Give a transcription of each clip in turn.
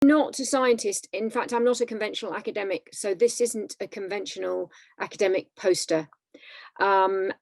not a scientist. In fact, I'm not a conventional academic, so this isn't a conventional academic poster. And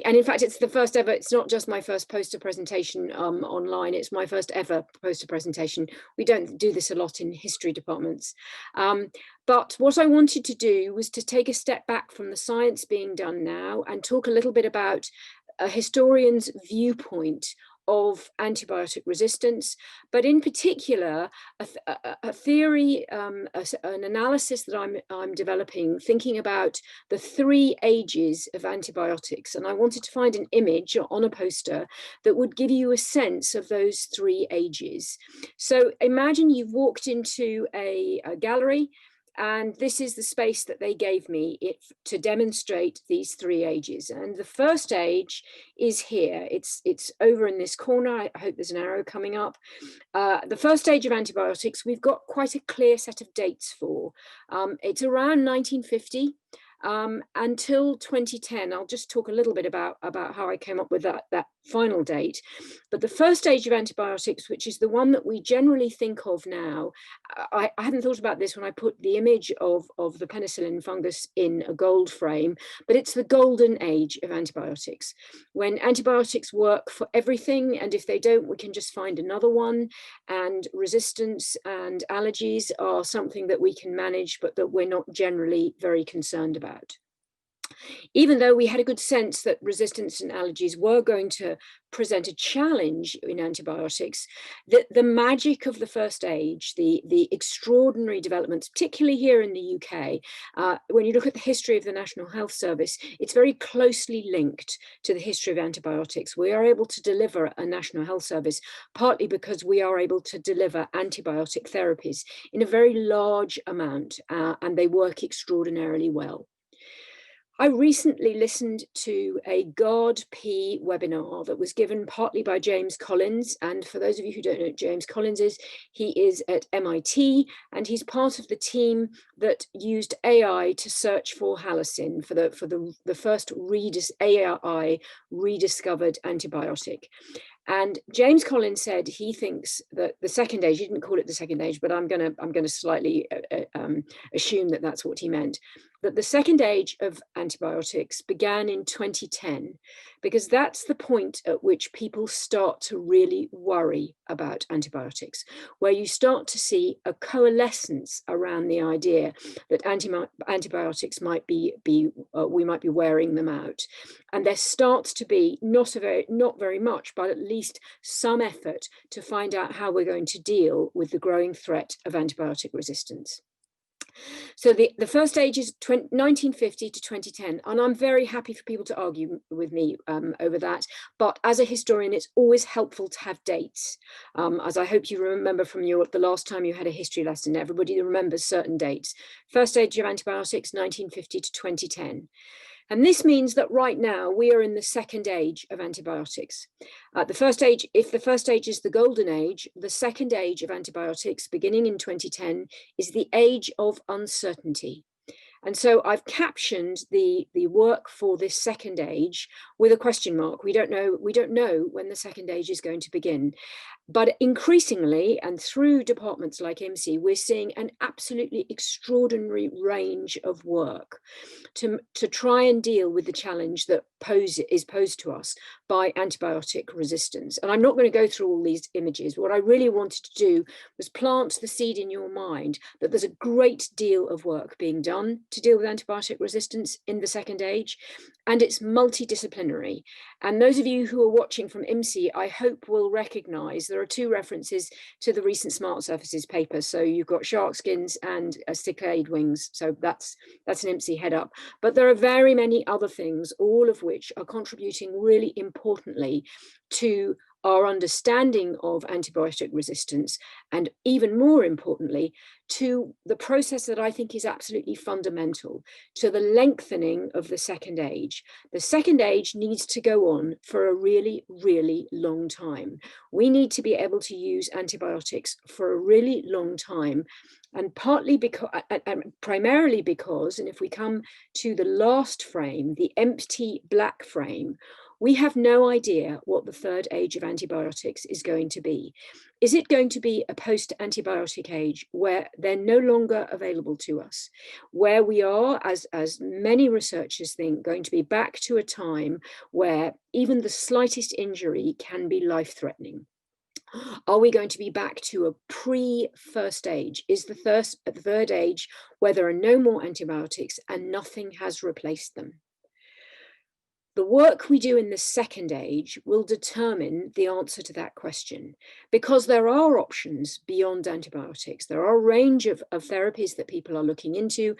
in fact, it's the first ever, it's not just my first poster presentation online, it's my first ever poster presentation. We don't do this a lot in history departments. But what I wanted to do was to take a step back from the science being done now and talk a little bit about a historian's viewpoint of antibiotic resistance, but in particular, a theory, an analysis that I'm developing, thinking about the 3 ages of antibiotics. And I wanted to find an image on a poster that would give you a sense of those 3 ages. So imagine you've walked into a gallery, and this is the space that they gave me to demonstrate these 3 ages. And the first age is here. It's over in this corner. I hope there's an arrow coming up. The first age of antibiotics, we've got quite a clear set of dates for. It's around 1950. Until 2010. I'll just talk a little bit about how I came up with that final date. But the first age of antibiotics, which is the one that we generally think of now, I hadn't thought about this when I put the image of the penicillin fungus in a gold frame, but it's the golden age of antibiotics, when antibiotics work for everything, and if they don't, we can just find another one, and resistance and allergies are something that we can manage, but that we're not generally very concerned about. Even though we had a good sense that resistance and allergies were going to present a challenge in antibiotics, the magic of the first age, the extraordinary developments, particularly here in the UK, when you look at the history of the National Health Service, it's very closely linked to the history of antibiotics. We are able to deliver a National Health Service partly because we are able to deliver antibiotic therapies in a very large amount, and they work extraordinarily well. I recently listened to a GARD-P webinar that was given partly by James Collins. And for those of you who don't know who James Collins is, he is at MIT, and he's part of the team that used AI to search for halicin, for the first AI rediscovered antibiotic. And James Collins said he thinks that the second age, he didn't call it the second age, but I'm going to slightly assume that that's what he meant, that the second age of antibiotics began in 2010, because that's the point at which people start to really worry about antibiotics, where you start to see a coalescence around the idea that antibiotics might be we might be wearing them out. And there starts to be not very much, but at least some effort to find out how we're going to deal with the growing threat of antibiotic resistance. So the first age is 1950 to 2010, and I'm very happy for people to argue with me over that. But as a historian, it's always helpful to have dates. As I hope you remember from the last time you had a history lesson, everybody remembers certain dates. First age of antibiotics, 1950 to 2010. And this means that right now we are in the second age of antibiotics. The first age, if the first age is the golden age, the second age of antibiotics, beginning in 2010, is the age of uncertainty. And so I've captioned the work for this second age with a question mark. We don't know when the second age is going to begin. But increasingly, and through departments like IMSI, we're seeing an absolutely extraordinary range of work to try and deal with the challenge that is posed to us by antibiotic resistance. And I'm not going to go through all these images. What I really wanted to do was plant the seed in your mind that there's a great deal of work being done to deal with antibiotic resistance in the second age, and it's multidisciplinary. And those of you who are watching from IMSI, I hope will recognize there are 2 references to the recent Smart Surfaces paper. So you've got shark skins and cichlid wings. So that's an IMSI head up. But there are very many other things, all of which are contributing really importantly to our understanding of antibiotic resistance, and even more importantly, to the process that I think is absolutely fundamental to the lengthening of the second age. The second age needs to go on for a really, really long time. We need to be able to use antibiotics for a really long time, and partly because, and primarily because, and if we come to the last frame, the empty black frame, we have no idea what the third age of antibiotics is going to be. is it going to be a post-antibiotic age where they're no longer available to us, where we are, as many researchers think, going to be back to a time where even the slightest injury can be life-threatening? Are we going to be back to a pre-first age? Is the third age where there are no more antibiotics and nothing has replaced them? The work we do in the second age will determine the answer to that question, because there are options beyond antibiotics. There are a range of therapies that people are looking into.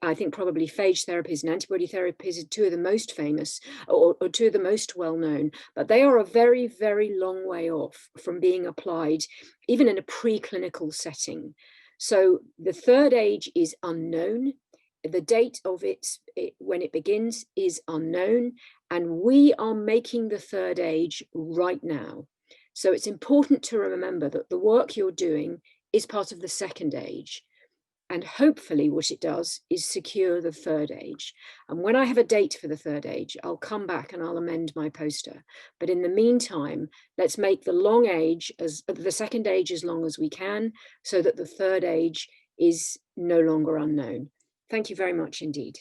I think probably phage therapies and antibody therapies are two of the most famous, or two of the most well-known, but they are a very, very long way off from being applied, even in a preclinical setting. So the third age is unknown. The date of when it begins is unknown, and we are making the third age right now. So it's important to remember that the work you're doing is part of the second age, and hopefully what it does is secure the third age. And when I have a date for the third age, I'll come back and I'll amend my poster. But in the meantime, let's make the the second age as long as we can, so that the third age is no longer unknown. Thank you very much indeed.